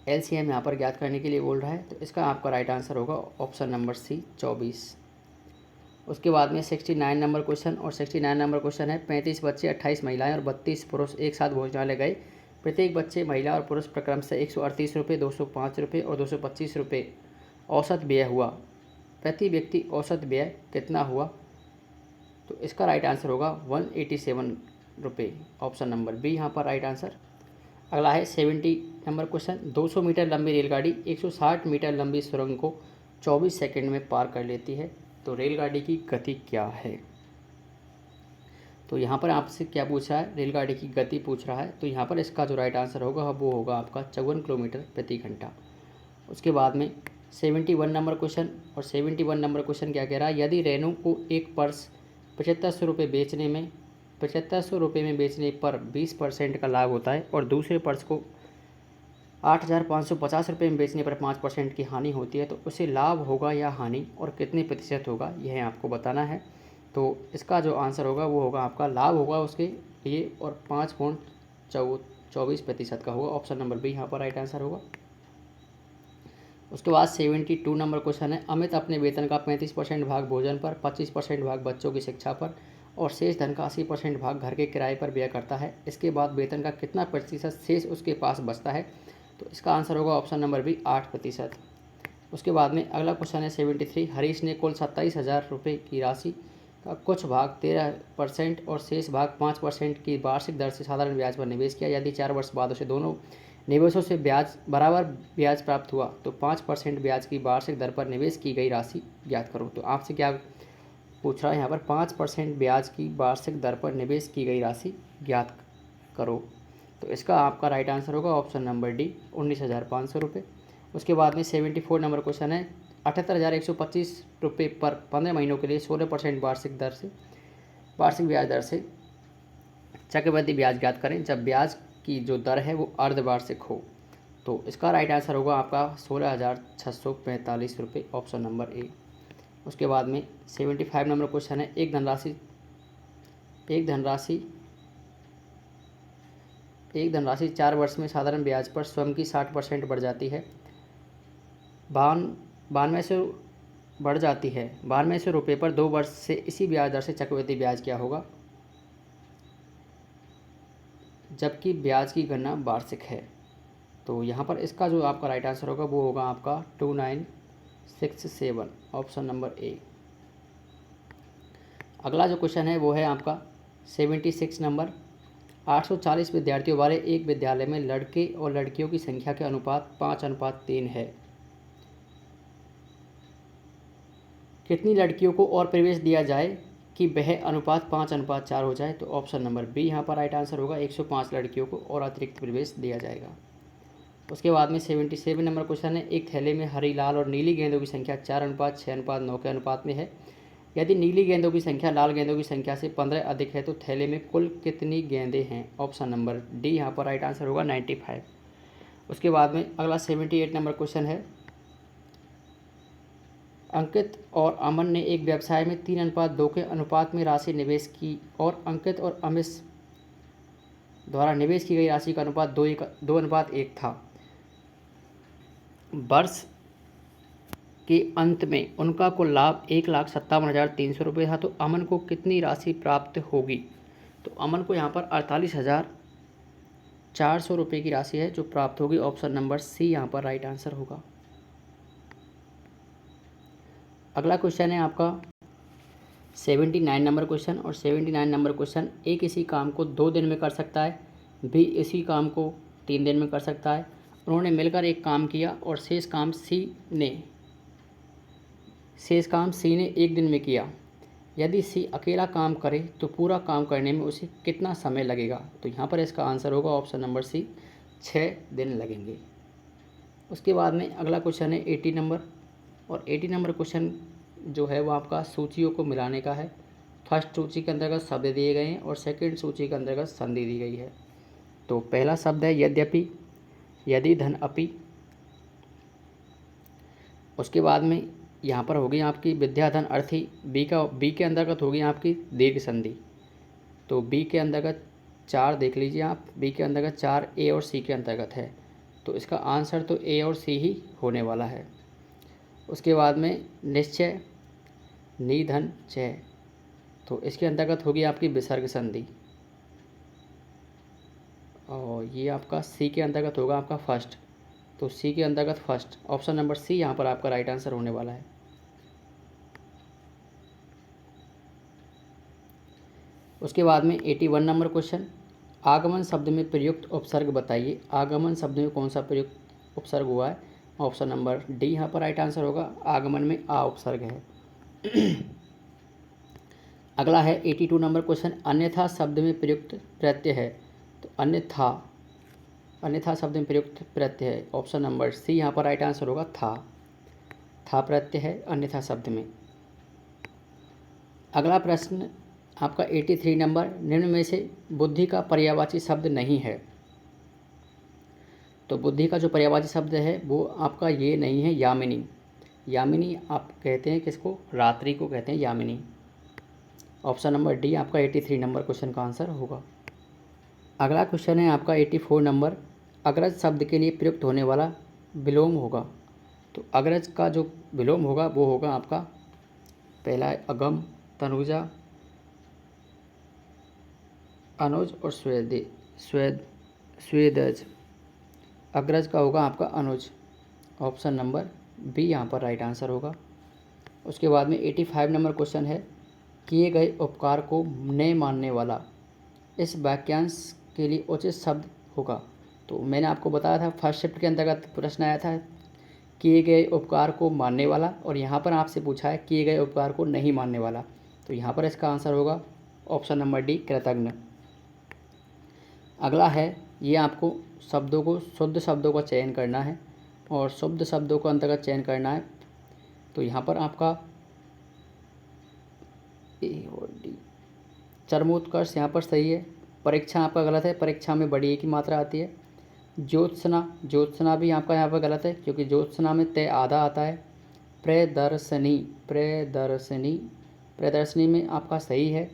[SPEAKER 1] एलसीएम यहाँ पर ज्ञात करने के लिए बोल रहा है, तो इसका आपका राइट आंसर होगा ऑप्शन नंबर सी 24। उसके बाद में 69 नंबर क्वेश्चन, और 69 नंबर क्वेश्चन है 35 बच्चे 28 महिलाएं और 32 पुरुष एक साथ भोजनालय गए, प्रत्येक बच्चे महिला और पुरुष प्रक्रम से 138 रुपये, 205 रुपये और 225 रुपये औसत व्यय हुआ, प्रति व्यक्ति औसत व्यय कितना हुआ? तो इसका राइट आंसर होगा 187 रुपये, ऑप्शन नंबर बी यहाँ पर राइट आंसर। अगला है 70 नंबर क्वेश्चन, 200 मीटर लंबी रेलगाड़ी 160 मीटर लंबी सुरंग को 24 सेकंड में पार कर लेती है, तो रेलगाड़ी की गति क्या है? तो यहाँ पर आपसे क्या पूछ रहा है? रेलगाड़ी की गति पूछ रहा है, तो यहाँ पर इसका जो राइट आंसर होगा वो होगा आपका 54 किलोमीटर प्रति घंटा। उसके बाद में 71 नंबर क्वेश्चन, और 71 नंबर क्वेश्चन क्या कह रहा है? यदि रेनू को एक पर्स 7500 रुपये में बेचने पर 20% का लाभ होता है, और दूसरे पर्स को 8550 रुपये में बेचने पर 5% की हानि होती है, तो उसे लाभ होगा या हानि, और कितने प्रतिशत होगा, यह आपको बताना है। तो इसका जो आंसर होगा वो होगा आपका लाभ होगा उसके लिए, और 5.24% का होगा, ऑप्शन नंबर बी यहाँ पर राइट आंसर होगा। उसके बाद 72 नंबर क्वेश्चन है अमित अपने वेतन का 35% भाग भोजन पर, 25% भाग बच्चों की शिक्षा पर और शेष धन का 80% भाग घर के किराए पर व्यय करता है, इसके बाद वेतन का कितना प्रतिशत शेष उसके पास बचता है? तो इसका आंसर होगा ऑप्शन नंबर बी 8%। उसके बाद में अगला क्वेश्चन है 73। हरीश ने कुल 27,000 रुपये की राशि का कुछ भाग 13% और शेष भाग 5% की वार्षिक दर से साधारण ब्याज पर निवेश किया। यदि 4 वर्ष बाद उसे दोनों निवेशों से ब्याज बराबर ब्याज प्राप्त हुआ तो 5% ब्याज की वार्षिक दर पर निवेश की गई राशि ज्ञात करो। तो आपसे क्या पूछ रहा है यहाँ पर? 5% ब्याज की वार्षिक दर पर निवेश की गई राशि ज्ञात करो। तो इसका आपका राइट आंसर होगा ऑप्शन नंबर डी 19,500 रुपये। उसके बाद में 74 नंबर क्वेश्चन है 78,125 रुपये पर 15 महीनों के लिए 16% वार्षिक ब्याज दर से चक्रवृद्धि ब्याज ज्ञात करें जब ब्याज की जो दर है वो अर्धवार्षिक हो। तो इसका राइट आंसर होगा आपका 16,645 रुपये, ऑप्शन नंबर ए। उसके बाद में 75 नंबर क्वेश्चन है एक धनराशि 4 वर्ष में साधारण ब्याज पर स्वयं की 60% बढ़ जाती है। 92 रुपये पर 2 वर्ष से इसी ब्याज दर से चक्रवृद्धि ब्याज क्या होगा, जबकि ब्याज की गणना वार्षिक है? तो यहाँ पर इसका जो आपका राइट आंसर होगा वो होगा आपका 2967, ऑप्शन नंबर ए। अगला जो क्वेश्चन है वो है आपका 76 नंबर। 840 विद्यार्थियों वाले एक विद्यालय में लड़के और लड़कियों की संख्या के अनुपात 5:3 है। कितनी लड़कियों को और प्रवेश दिया जाए कि वह अनुपात 5:4 हो जाए? तो ऑप्शन नंबर बी यहाँ पर राइट आंसर होगा 105 लड़कियों को और अतिरिक्त प्रवेश दिया जाएगा। उसके बाद में 77 नंबर क्वेश्चन है एक थैले में हरी, लाल और नीली गेंदों की संख्या 4:6:9 के अनुपात में है। यदि नीली गेंदों की संख्या लाल गेंदों की संख्या से 15 अधिक है तो थैले में कुल कितनी गेंदें हैं? ऑप्शन नंबर डी यहाँ पर राइट आंसर होगा 95। उसके बाद में अगला 78 नंबर क्वेश्चन है अंकित और अमन ने एक व्यवसाय में 3:2 के अनुपात में राशि निवेश की और अंकित और अमिश द्वारा निवेश की गई राशि का अनुपात 2:1 था। वर्ष के अंत में उनका कुल लाभ 1,57,300 रुपये था। तो अमन को कितनी राशि प्राप्त होगी? तो अमन को यहाँ पर 48,400 रुपये की राशि है जो प्राप्त होगी। ऑप्शन नंबर सी यहाँ पर राइट आंसर होगा। अगला क्वेश्चन है आपका 79 नंबर क्वेश्चन। और 79 नंबर क्वेश्चन ए किसी काम को 2 दिन में कर सकता है, बी इसी काम को 3 दिन में कर सकता है। उन्होंने मिलकर एक काम किया और शेष काम सी ने 1 दिन में किया। यदि सी अकेला काम करे तो पूरा काम करने में उसे कितना समय लगेगा? तो यहाँ पर इसका आंसर होगा ऑप्शन नंबर सी 6 दिन लगेंगे। उसके बाद में अगला क्वेश्चन है 80 नंबर। और 80 नंबर क्वेश्चन जो है वो आपका सूचियों को मिलाने का है। फर्स्ट सूची के अंतर्गत शब्द दिए गए हैं और सेकंड सूची के अंतर्गत संधि दी गई है। तो पहला शब्द है यद्यपि, यदि धन अपि। उसके बाद में यहाँ पर होगी आपकी विद्याधन अर्थी। बी के अंतर्गत होगी आपकी दीर्घ संधि। तो बी के अंतर्गत 4 देख लीजिए आप, बी के अंतर्गत 4 ए और सी के अंतर्गत है। तो इसका आंसर तो ए और सी ही होने वाला है। उसके बाद में निश्चय निधन चय, तो इसके अंतर्गत होगी आपकी विसर्ग संधि। और ये आपका सी के अंतर्गत होगा आपका फर्स्ट। तो सी के अंतर्गत फर्स्ट, ऑप्शन नंबर सी यहाँ पर आपका राइट आंसर होने वाला है। उसके बाद में 81 नंबर क्वेश्चन आगमन शब्द में प्रयुक्त उपसर्ग बताइए। आगमन शब्द में कौन सा प्रयुक्त उपसर्ग हुआ है? ऑप्शन नंबर डी यहाँ पर राइट आंसर होगा। आगमन में आ उपसर्ग है। अगला है 82 नंबर क्वेश्चन अन्यथा शब्द में प्रयुक्त प्रत्यय है। तो अन्यथा शब्द में प्रयुक्त प्रत्यय है। ऑप्शन नंबर सी यहाँ पर राइट आंसर होगा था प्रत्यय है अन्यथा शब्द में। अगला प्रश्न आपका 83 नंबर निम्न में से बुद्धि का पर्यायवाची शब्द नहीं है। तो बुद्धि का जो पर्यायवाची शब्द है वो आपका ये नहीं है यामिनी। यामिनी आप कहते हैं किसको? रात्रि को कहते हैं यामिनी। ऑप्शन नंबर डी आपका 83 नंबर क्वेश्चन का आंसर होगा। अगला क्वेश्चन है आपका 84 नंबर अग्रज शब्द के लिए प्रयुक्त होने वाला विलोम होगा। तो अग्रज का जो विलोम होगा वो होगा आपका पहला है अगम, तनुजा, अनुज और स्वेदज। अग्रज का होगा आपका अनुज। ऑप्शन नंबर बी यहाँ पर राइट आंसर होगा। उसके बाद में 85 नंबर क्वेश्चन है, किए गए उपकार को न मानने वाला इस वाक्यांश के लिए उचित शब्द होगा। तो मैंने आपको बताया था फर्स्ट शिफ्ट के अंतर्गत प्रश्न आया था किए गए उपकार को मानने वाला, और यहाँ पर आपसे पूछा है किए गए उपकार को नहीं मानने वाला। तो यहाँ पर इसका आंसर होगा ऑप्शन नंबर डी, कृतज्ञ। अगला है, ये आपको शब्दों को, शुद्ध शब्दों का चयन करना है और शुद्ध शब्दों को अंतर्गत चयन करना है। तो यहाँ पर आपका ए और डी, चरमोत्कर्ष यहाँ पर सही है। परीक्षा आपका गलत है, परीक्षा में बड़ी एक ही मात्रा आती है। ज्योत्सना, ज्योत्सना भी आपका यहाँ पर गलत है क्योंकि ज्योत्सना में तय आधा आता है। प्रदर्शनी, प्रदर्शनी, प्रदर्शनी में आपका सही है।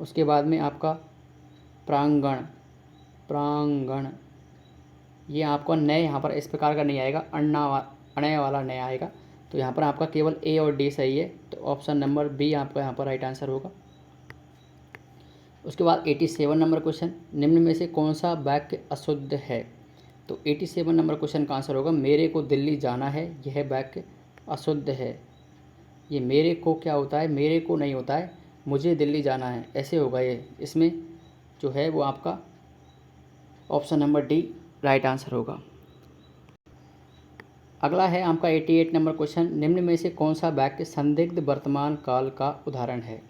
[SPEAKER 1] उसके बाद में आपका प्रांगण, प्रांगण, ये आपको नए यहाँ पर इस प्रकार का नहीं आएगा, अणय वाला नए आएगा। तो यहाँ पर आपका केवल ए और डी सही है। तो ऑप्शन नंबर बी आपका यहाँ पर राइट आंसर होगा। उसके बाद 87 नंबर क्वेश्चन, निम्न में से कौन सा वाक्य अशुद्ध है। तो 87 नंबर क्वेश्चन का आंसर होगा मेरे को दिल्ली जाना है, यह वाक्य अशुद्ध है। ये मेरे को क्या होता है, मेरे को नहीं होता है, मुझे दिल्ली जाना है, ऐसे होगा ये। इसमें जो है वो आपका option number D right answer होगा। अगला है आपका 88 नंबर क्वेश्चन, निम्न में से कौन सा वाक्य संदिग्ध वर्तमान काल का उदाहरण है।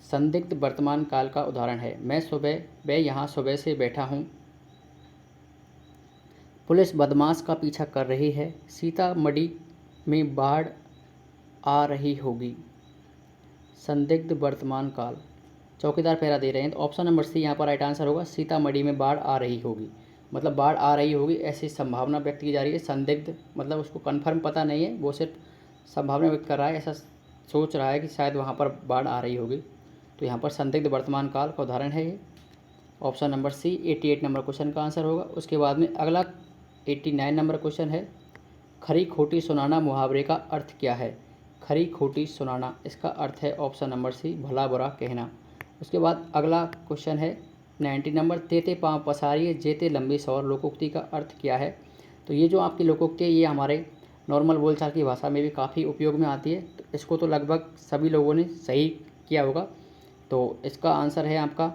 [SPEAKER 1] संदिग्ध वर्तमान काल का उदाहरण है, मैं यहाँ सुबह से बैठा हूँ, पुलिस बदमाश का पीछा कर रही है, सीतामढ़ी में बाढ़ आ रही होगी। संदिग्ध वर्तमान काल, चौकीदार पहरा दे रहे हैं। तो ऑप्शन नंबर सी यहाँ पर राइट आंसर होगा, सीतामढ़ी में बाढ़ आ रही होगी, मतलब बाढ़ आ रही होगी ऐसी संभावना व्यक्त की जा रही है। संदिग्ध मतलब उसको कंफर्म पता नहीं है, वो सिर्फ संभावना व्यक्त कर रहा है, ऐसा सोच रहा है कि शायद वहाँ पर बाढ़ आ रही होगी। तो यहाँ पर संदिग्ध वर्तमान काल का उदाहरण है ये। Option number C 88 number question का आंसर होगा। उसके बाद में अगला 89 नंबर क्वेश्चन है, खरी खोटी सुनाना मुहावरे का अर्थ क्या है। खरी खोटी सुनाना, इसका अर्थ है ऑप्शन नंबर सी, भला बुरा कहना। उसके बाद अगला क्वेश्चन है 90 नंबर, तेते पाँव पसारिए जेते लंबी सौर लोकोक्ति का अर्थ क्या है। तो ये जो आपकी लोकोक्ति है ये हमारे नॉर्मल बोलचाल की भाषा में भी काफ़ी उपयोग में आती है। तो इसको तो लगभग सभी लोगों ने सही किया होगा। तो इसका आंसर है आपका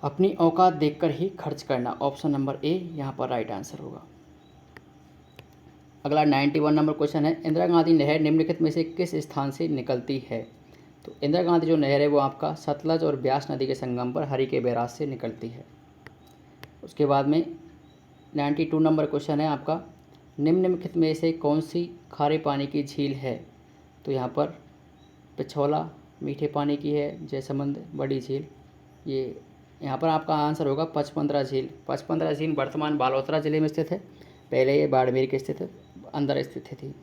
[SPEAKER 1] अपनी औकात देखकर ही खर्च करना। ऑप्शन नंबर ए यहाँ पर राइट आंसर होगा। अगला 91 नंबर क्वेश्चन है, इंदिरा गांधी नहर निम्नलिखित में से किस स्थान से निकलती है। तो इंदिरा गांधी जो नहर है वो आपका सतलज और ब्यास नदी के संगम पर हरिके बैराज से निकलती है। उसके बाद में 92 नंबर क्वेश्चन है आपका, निम्नलिखित में से कौन सी खारे पानी की झील है। तो यहाँ पर पिछौला मीठे पानी की है, जयसमंद बड़ी झील। ये यहाँ पर आपका आंसर होगा पचपंद्रा झील। पचपंद्रा झील वर्तमान बालोतरा जिले में स्थित है, पहले ये बाड़मेर के स्थित अंदर स्थित थी।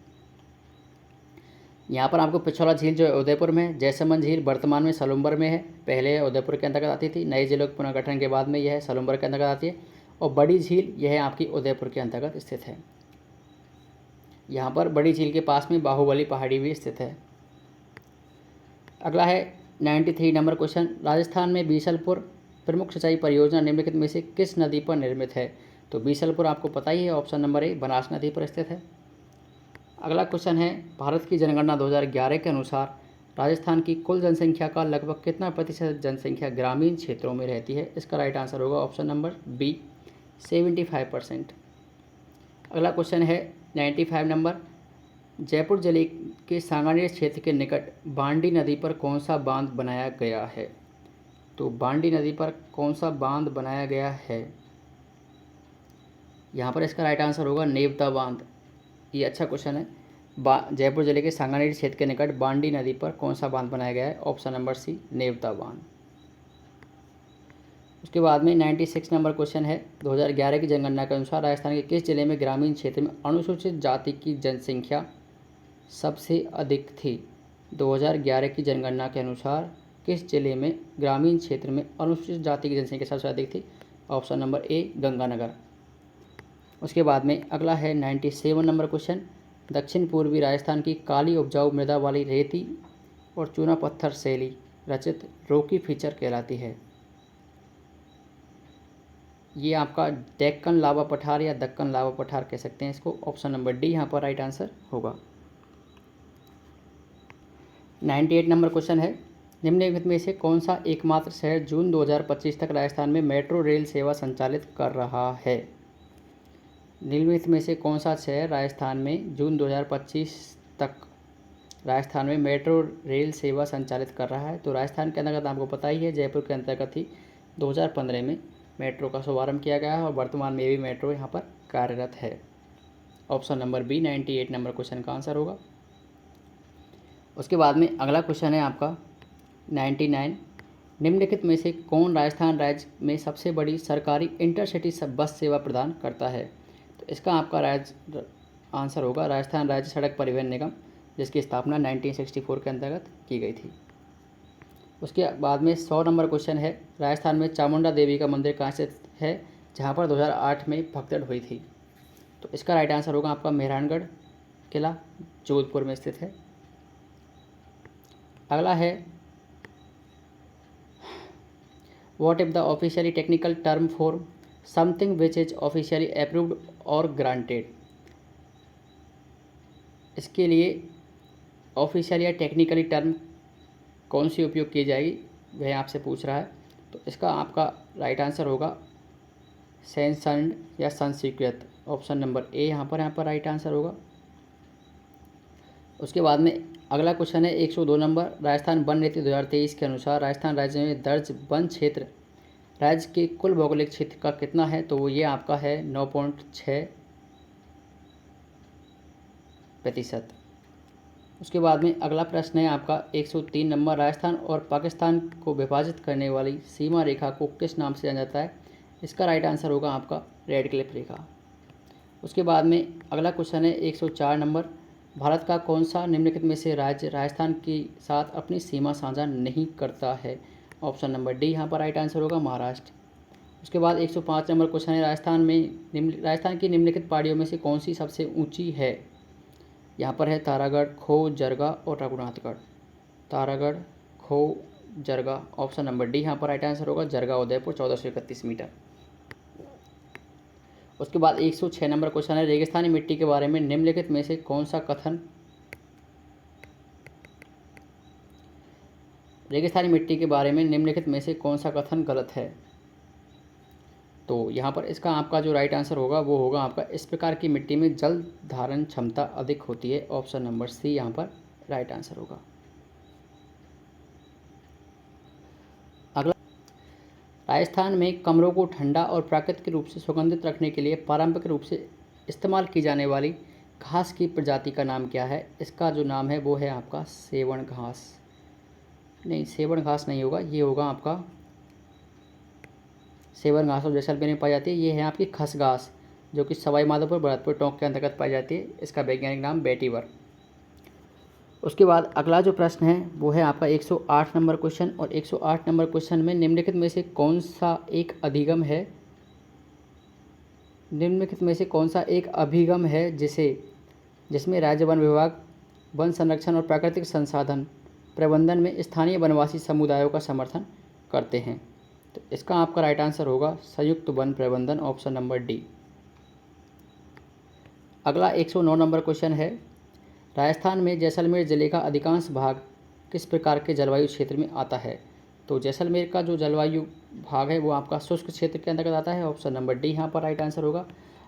[SPEAKER 1] यहाँ पर आपको पिछौला झील जो है उदयपुर में, जयसमंद झील वर्तमान में सलुम्बर में है, पहले उदयपुर के अंतर्गत आती थी, नए जिलों के पुनर्गठन के बाद में यह सलुम्बर के अंतर्गत आती है। और बड़ी झील यह आपकी उदयपुर के अंतर्गत स्थित है। यहाँ पर बड़ी झील के पास में बाहुबली पहाड़ी भी स्थित है। अगला है 93 नंबर क्वेश्चन, राजस्थान में बीसलपुर प्रमुख सिंचाई परियोजना निम्नलिखित में से किस नदी पर निर्मित है। तो बीसलपुर आपको पता ही है, ऑप्शन नंबर ए बनास नदी पर स्थित है। अगला क्वेश्चन है, भारत की जनगणना 2011 के अनुसार राजस्थान की कुल जनसंख्या का लगभग कितना प्रतिशत जनसंख्या ग्रामीण क्षेत्रों में रहती है। इसका राइट आंसर होगा ऑप्शन नंबर बी 75%। अगला क्वेश्चन है 95 नंबर, जयपुर जिले के सांगानेर क्षेत्र के निकट बांडी नदी पर कौन सा बांध बनाया गया है। तो बांडी नदी पर कौन सा बांध बनाया गया है, यहाँ पर इसका राइट आंसर होगा नेवता बांध। ये अच्छा क्वेश्चन है। जयपुर जिले के सांगानेर क्षेत्र के निकट बांडी नदी पर कौन सा बांध बनाया गया है, ऑप्शन नंबर सी नेवता बांध। उसके बाद में 96 नंबर क्वेश्चन है, 2011 की जनगणना के अनुसार राजस्थान के किस जिले में ग्रामीण क्षेत्र में अनुसूचित जाति की जनसंख्या सबसे अधिक थी। 2011 की जनगणना के अनुसार किस जिले में ग्रामीण क्षेत्र में अनुसूचित जाति की जनसंख्या सबसे अधिक थी, ऑप्शन नंबर ए गंगानगर। उसके बाद में अगला है 97 नंबर क्वेश्चन, दक्षिण पूर्वी राजस्थान की काली उपजाऊ मृदा वाली रेती और चूना पत्थर शैली रचित रोकी फीचर कहलाती है। ये आपका डेक्कन लावा पठार या दक्कन लावा पठार कह सकते हैं इसको। ऑप्शन नंबर डी यहाँ पर राइट आंसर होगा। 98 नंबर क्वेश्चन है, निम्नलिखित में से कौन सा एकमात्र शहर जून 2025 तक राजस्थान में मेट्रो रेल सेवा संचालित कर रहा है। निम्नलिखित में से कौन सा शहर राजस्थान में जून 2025 तक राजस्थान में मेट्रो रेल सेवा संचालित कर रहा है। तो राजस्थान के अंतर्गत आपको पता ही है, जयपुर के अंतर्गत ही 2015 में मेट्रो का शुभारंभ किया गया है और वर्तमान में भी मेट्रो यहाँ पर कार्यरत है। Option number B 98 number question का आंसर होगा। उसके बाद में अगला क्वेश्चन है आपका 99, निम्नलिखित में से कौन राजस्थान राज्य में सबसे बड़ी सरकारी इंटरसिटी बस सेवा प्रदान करता है। तो इसका आपका आंसर होगा राजस्थान राज्य सड़क परिवहन निगम, जिसकी स्थापना 1964 के अंतर्गत की गई थी। उसके बाद में 100 नंबर क्वेश्चन है, राजस्थान में चामुंडा देवी का मंदिर कहाँ स्थित है, जहाँ पर 2008 में भगदड़ हुई थी। तो इसका राइट आंसर होगा आपका मेहरानगढ़ किला, जोधपुर में स्थित है। अगला है, what if the officially technical term for something which is officially approved और ग्रांटेड। इसके लिए ऑफिशियल या टेक्निकली टर्म कौन सी उपयोग की जाएगी, वह आपसे पूछ रहा है। तो इसका आपका राइट आंसर होगा सैंक्शन्ड या संस्वीकृत। ऑप्शन नंबर ए यहाँ पर राइट आंसर होगा। उसके बाद में अगला क्वेश्चन है 102 नंबर, राजस्थान वन नीति 2023 के अनुसार राजस्थान राज्य में दर्ज वन क्षेत्र राज्य के कुल भौगोलिक क्षेत्र का कितना है। तो वो ये आपका है 9.6%। उसके बाद में अगला प्रश्न है आपका 103 नंबर, राजस्थान और पाकिस्तान को विभाजित करने वाली सीमा रेखा को किस नाम से जाना जाता है। इसका राइट आंसर होगा आपका रेड क्लिफ रेखा। उसके बाद में अगला क्वेश्चन है 104 नंबर, भारत का कौन सा निम्नलिखित में से राज्य राजस्थान के साथ अपनी सीमा साझा नहीं करता है। ऑप्शन नंबर डी यहाँ पर राइट आंसर होगा महाराष्ट्र। उसके बाद 105 नंबर क्वेश्चन है, राजस्थान की निम्नलिखित पहाड़ियों में से कौन सी सबसे ऊंची है। यहाँ पर है तारागढ़, खो, जरगा और रघुनाथगढ़। तारागढ़, खो, जरगा। ऑप्शन नंबर डी यहाँ पर राइट आंसर होगा जरगा उदयपुर 1431 मीटर। उसके बाद 106 नंबर क्वेश्चन है, रेगिस्तानी मिट्टी के बारे में निम्नलिखित में से कौन सा कथन रेगिस्तानी मिट्टी के बारे में निम्नलिखित में से कौन सा कथन गलत है। तो यहाँ पर इसका आपका जो राइट आंसर होगा वो होगा आपका इस प्रकार की मिट्टी में जल धारण क्षमता अधिक होती है। ऑप्शन नंबर सी यहाँ पर राइट आंसर होगा। अगला, राजस्थान में कमरों को ठंडा और प्राकृतिक रूप से सुगंधित रखने के लिए पारंपरिक रूप से इस्तेमाल की जाने वाली घास की प्रजाति का नाम क्या है। इसका जो नाम है वो है आपका सेवण घास। नहीं, सेवण घास नहीं होगा, ये होगा आपका सेवण घास और जैसलमेर में पाई जाती है। ये है आपकी खस घास, जो कि सवाई माधोपुर भरतपुर टोंक के अंतर्गत पाई जाती है। इसका वैज्ञानिक नाम वेटिवर। उसके बाद अगला जो प्रश्न है वो है आपका 108 नंबर क्वेश्चन, और 108 नंबर क्वेश्चन में निम्नलिखित में से कौन सा एक अधिगम है, निम्नलिखित में से कौन सा एक अभिगम है जिसमें राज्य वन विभाग वन संरक्षण और प्राकृतिक संसाधन प्रबंधन में स्थानीय वनवासी समुदायों का समर्थन करते हैं। तो इसका आपका राइट आंसर होगा संयुक्त वन प्रबंधन। Option number D. अगला 109 नंबर क्वेश्चन है, राजस्थान में जैसलमेर ज़िले का अधिकांश भाग किस प्रकार के जलवायु क्षेत्र में आता है। तो जैसलमेर का जो जलवायु भाग है वो आपका शुष्क क्षेत्र के अंतर्गत आता है। ऑप्शन नंबर डी यहाँ पर राइट आंसर होगा।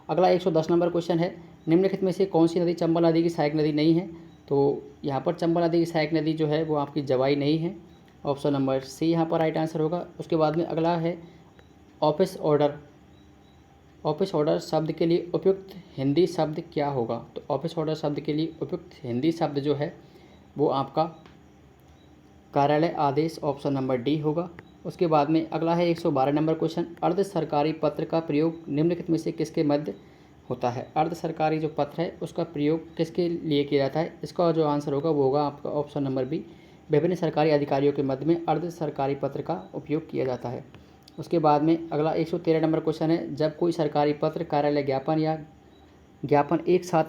[SPEAKER 1] अगला 110 नंबर क्वेश्चन है, निम्नलिखित में से कौन सी नदी चंबल नदी की सहायक नदी नहीं है। तो यहाँ पर चंबल नदी की सहायक नदी जो है वो आपकी जवाई नहीं है। ऑप्शन नंबर सी यहाँ पर राइट आंसर होगा। उसके बाद में अगला है ऑफिस ऑर्डर। ऑफिस ऑर्डर शब्द के लिए उपयुक्त हिंदी शब्द क्या होगा। तो ऑफिस ऑर्डर शब्द के लिए उपयुक्त हिंदी शब्द जो है वो आपका कार्यालय आदेश। ऑप्शन नंबर डी होगा। उसके बाद में अगला है 112 नंबर क्वेश्चन, अर्ध सरकारी पत्र का प्रयोग निम्नलिखित में से किसके मध्य होता है। अर्ध सरकारी जो पत्र है उसका प्रयोग किसके लिए किया जाता है। इसका जो आंसर होगा वो होगा आपका ऑप्शन नंबर बी, विभिन्न सरकारी अधिकारियों के मध्य में अर्ध सरकारी पत्र का उपयोग किया जाता है। उसके बाद में अगला 113 नंबर क्वेश्चन है, जब कोई सरकारी पत्र, कार्यालय ज्ञापन या ज्ञापन एक साथ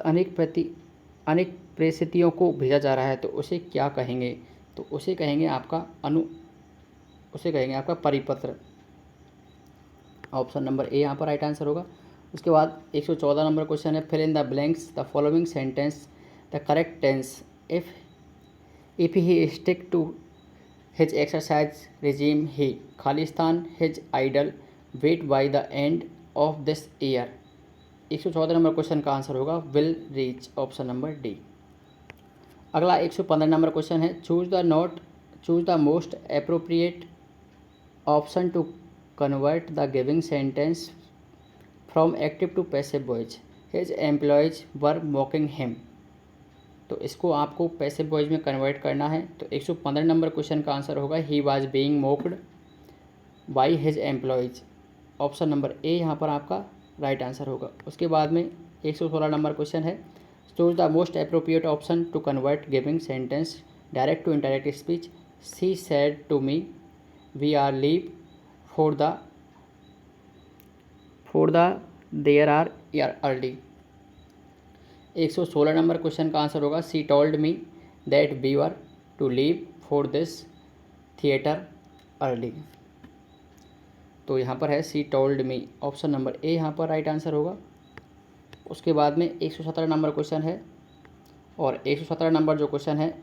[SPEAKER 1] अनेक प्रेषितियों को भेजा जा रहा है तो उसे क्या कहेंगे। तो उसे कहेंगे आपका परिपत्र। ऑप्शन नंबर ए यहाँ पर राइट आंसर होगा। उसके बाद 114 नंबर क्वेश्चन है, fill in the blanks the following sentence the correct tense if he stick to his exercise regime he खालिस्तान his ideal weight by the end of this year. 114 number question का answer होगा will reach, option number D. अगला 115 number question है, choose the most appropriate option to convert the giving sentence from active to passive voice his employees were मॉकिंग him. तो इसको आपको passive voice में convert करना है। तो 115 नंबर क्वेश्चन का आंसर होगा he was being mocked by his employees, option number A यहाँ पर आपका राइट आंसर होगा। उसके बाद में 116 नंबर क्वेश्चन है, choose the most appropriate option to convert giving sentence direct to indirect speech she said to me we are leave for the theatre early. 116 number question का answer होगा she told me that we were to leave for this theatre early. तो यहाँ पर है she told me, option number A यहाँ पर right answer होगा। उसके बाद में 117 नंबर क्वेश्चन है, और 117 नंबर जो क्वेश्चन है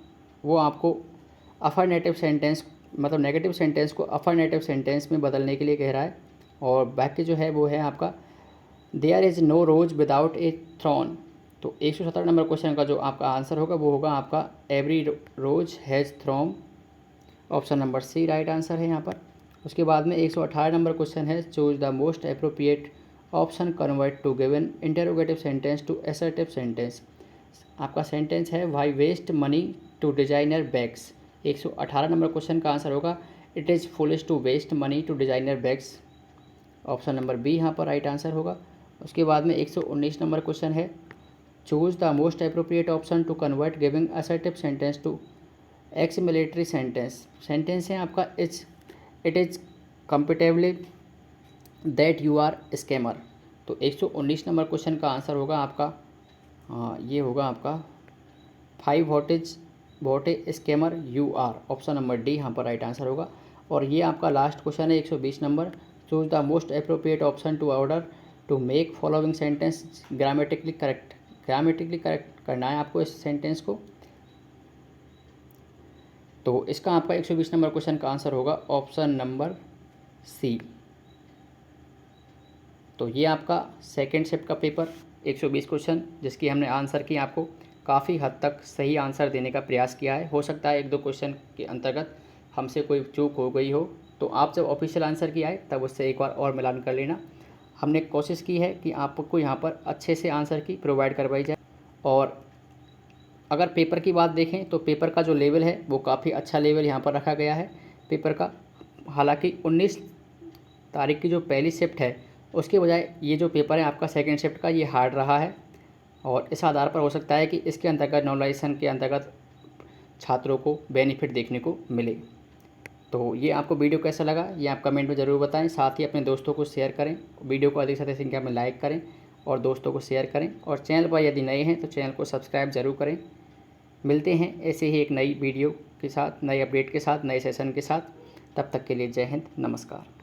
[SPEAKER 1] वो आपको अफर्मेटिव सेंटेंस मतलब नेगेटिव सेंटेंस को अफर्मेटिव सेंटेंस में बदलने के लिए कह रहा है। और वाक्य जो है वो है आपका there is no rose without a thorn. तो 117 नंबर क्वेश्चन का जो आपका आंसर होगा वो होगा आपका every rose has thorn, option number C right answer है यहाँ पर। उसके बाद में 118 नंबर क्वेश्चन है, choose the most appropriate option convert to given interrogative sentence to assertive sentence. आपका सेंटेंस है why waste money to designer bags. 118 number question का आंसर होगा it is foolish to waste money to designer bags, option number B यहाँ पर right answer होगा। उसके बाद में 119 नंबर क्वेश्चन है, choose the most appropriate option to convert giving assertive sentence to exclamatory sentence. Sentence है आपका it is compatibly that you are scammer. तो 119 नंबर क्वेश्चन का आंसर होगा आपका ये होगा आपका 5 what a scammer you are, option number D यहाँ पर राइट आंसर होगा। और ये आपका लास्ट क्वेश्चन है 120 number, choose the most appropriate option to order to make following sentence grammatically correct. Grammatically correct करना है आपको इस सेंटेंस को। तो इसका आपका 120 नंबर क्वेश्चन का आंसर होगा ऑप्शन नंबर सी। तो ये आपका सेकेंड शिफ्ट का पेपर 120 क्वेश्चन जिसकी हमने आंसर की आपको काफ़ी हद तक सही आंसर देने का प्रयास किया है। हो सकता है एक दो क्वेश्चन के अंतर्गत हमसे कोई चूक हो गई हो, तो आप जब ऑफिशियल आंसर की आए तब उससे एक बार और मिलान कर लेना। हमने कोशिश की है कि आपको यहाँ पर अच्छे से आंसर की प्रोवाइड करवाई जाए। और अगर पेपर की बात देखें तो पेपर का जो लेवल है वो काफ़ी अच्छा लेवल यहाँ पर रखा गया है पेपर का। हालांकि 19 तारीख की जो पहली शिफ्ट है उसके बजाय ये जो पेपर है आपका सेकंड शिफ्ट का ये हार्ड रहा है, और इस आधार पर हो सकता है कि इसके अंतर्गत नॉर्मलाइजेशन के अंतर्गत छात्रों को बेनिफिट देखने को मिले। तो ये आपको वीडियो कैसा लगा ये आप कमेंट में ज़रूर बताएं। साथ ही अपने दोस्तों को शेयर करें, वीडियो को अधिक से अधिक संख्या में लाइक करें और दोस्तों को शेयर करें। और चैनल पर यदि नए हैं तो चैनल को सब्सक्राइब ज़रूर करें। मिलते हैं ऐसे ही एक नई वीडियो के साथ, नए अपडेट के साथ, नए सेशन के साथ। तब तक के लिए जय हिंद, नमस्कार।